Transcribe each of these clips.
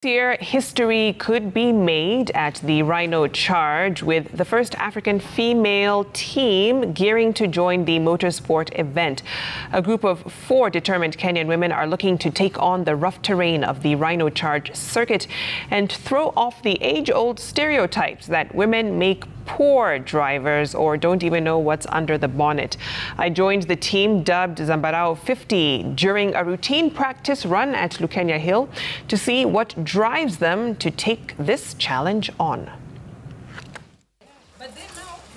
This year, history could be made at the Rhino Charge with the first African female team gearing to join the motorsport event. A group of 4 determined Kenyan women are looking to take on the rough terrain of the Rhino Charge circuit and throw off the age-old stereotypes that women make poor drivers or don't even know what's under the bonnet. I joined the team dubbed Zambarau 50 during a routine practice run at Lukenya Hill to see what drives them to take this challenge on.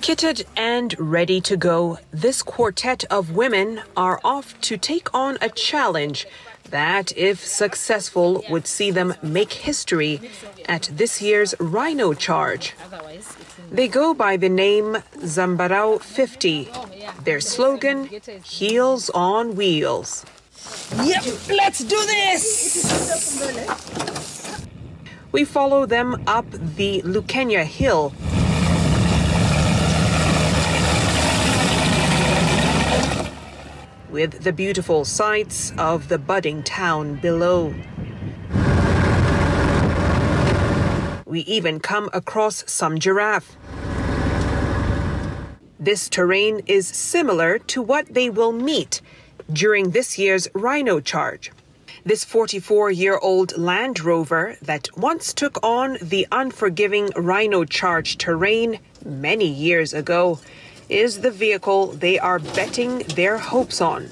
Kitted and ready to go, this quartet of women are off to take on a challenge that, if successful, would see them make history at this year's Rhino Charge. They go by the name Zambarau 50. Their slogan, Heels on Wheels. Yep, let's do this! We follow them up the Lukenya Hill, with the beautiful sights of the budding town below. We even come across some giraffe. This terrain is similar to what they will meet during this year's Rhino Charge. This 44-year-old Land Rover that once took on the unforgiving Rhino Charge terrain many years ago is the vehicle they are betting their hopes on.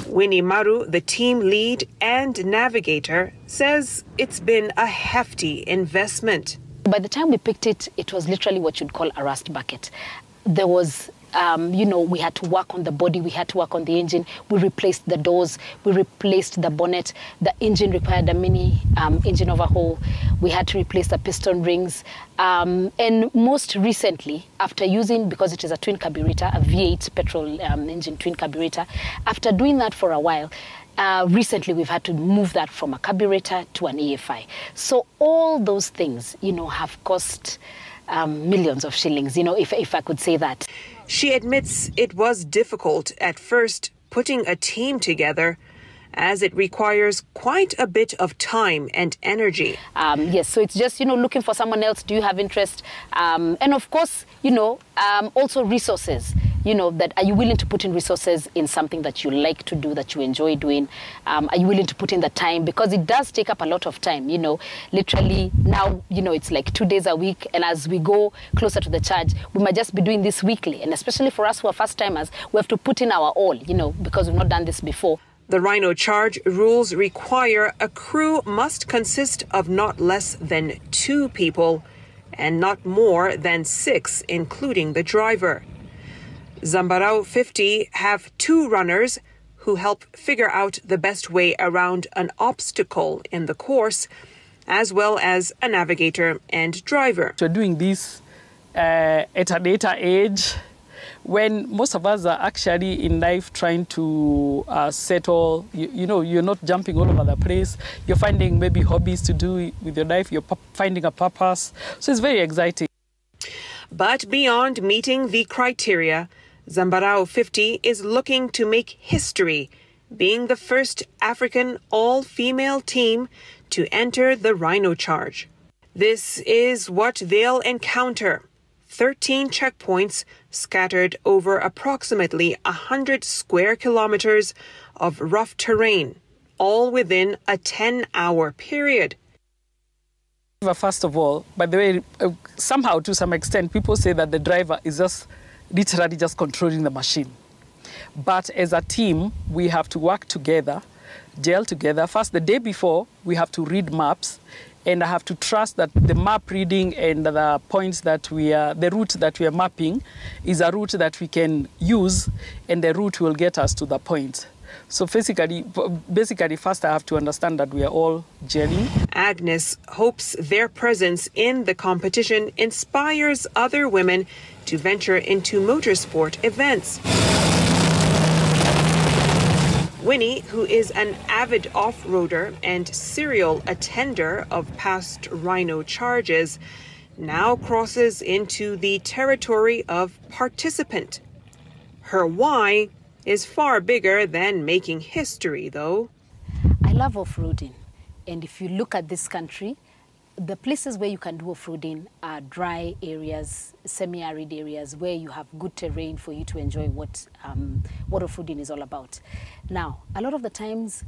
Winnie Maru, the team lead and navigator, says it's been a hefty investment. By the time we picked it, it was literally what you'd call a rust bucket. There was, we had to work on the body, we had to work on the engine. We replaced the doors, we replaced the bonnet. The engine required a mini engine overhaul. We had to replace the piston rings. And most recently, after using, because it is a twin carburetor, a V8 petrol engine twin carburetor, after doing that for a while, recently we've had to move that from a carburetor to an EFI. So all those things, have cost millions of shillings, if I could say that. She admits it was difficult at first putting a team together, as it requires quite a bit of time and energy. Yes, so it's just, looking for someone else. Do you have interest? And of course, also resources. That are you willing to put in resources in something that you like to do, that you enjoy doing? Are you willing to put in the time? Because it does take up a lot of time, literally now, it's like 2 days a week. And as we go closer to the charge, we might just be doing this weekly. And especially for us who are first timers, we have to put in our all, because we've not done this before. The Rhino Charge rules require a crew must consist of not less than 2 people and not more than 6, including the driver. Zambarau 50 have 2 runners who help figure out the best way around an obstacle in the course, as well as a navigator and driver. We're doing this at a later age, when most of us are actually in life trying to settle. You're not jumping all over the place. You're finding maybe hobbies to do with your life. You're finding a purpose. So it's very exciting. But beyond meeting the criteria, Zambarau 50 is looking to make history, being the first African all-female team to enter the Rhino Charge. This is what they'll encounter: 13 checkpoints scattered over approximately 100 square kilometers of rough terrain, all within a 10-hour period. First of all, by the way, somehow to some extent, people say that the driver is just literally just controlling the machine. But as a team, we have to work together, gel together. First, the day before, we have to read maps, and I have to trust that the map reading and the points that the route that we are mapping is a route that we can use, and the route will get us to the point. So basically, first I have to understand that we are all gelling. Agnes hopes their presence in the competition inspires other women to venture into motorsport events. Winnie, who is an avid off-roader and serial attender of past Rhino Charges, now crosses into the territory of participant. Her why is far bigger than making history, though. love off-roading. And if you look at this country, the places where you can do off-roading are dry areas, semi-arid areas where you have good terrain for you to enjoy what off-roading is all about. Now, a lot of the times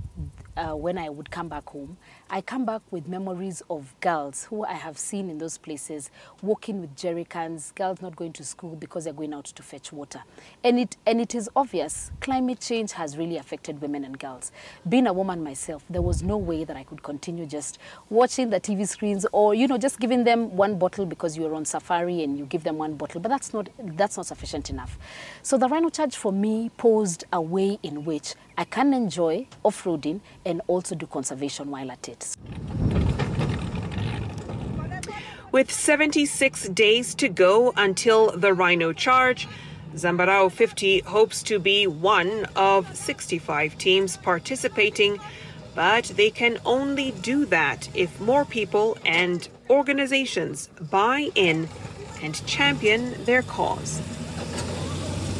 when I would come back home, I come back with memories of girls who I have seen in those places walking with jerry cans, girls not going to school because they're going out to fetch water. And it is obvious, climate change has really affected women and girls. Being a woman myself, there was no way that I could continue just watching the TV screens or, you know, just giving them one bottle because you're on safari and you give them one bottle, but that's not sufficient enough. So the Rhino Charge for me posed a way in which I can enjoy off-roading and also do conservation while at it. With 76 days to go until the Rhino Charge, Zambarau 50 hopes to be one of 65 teams participating, but they can only do that if more people and organizations buy in and champion their cause.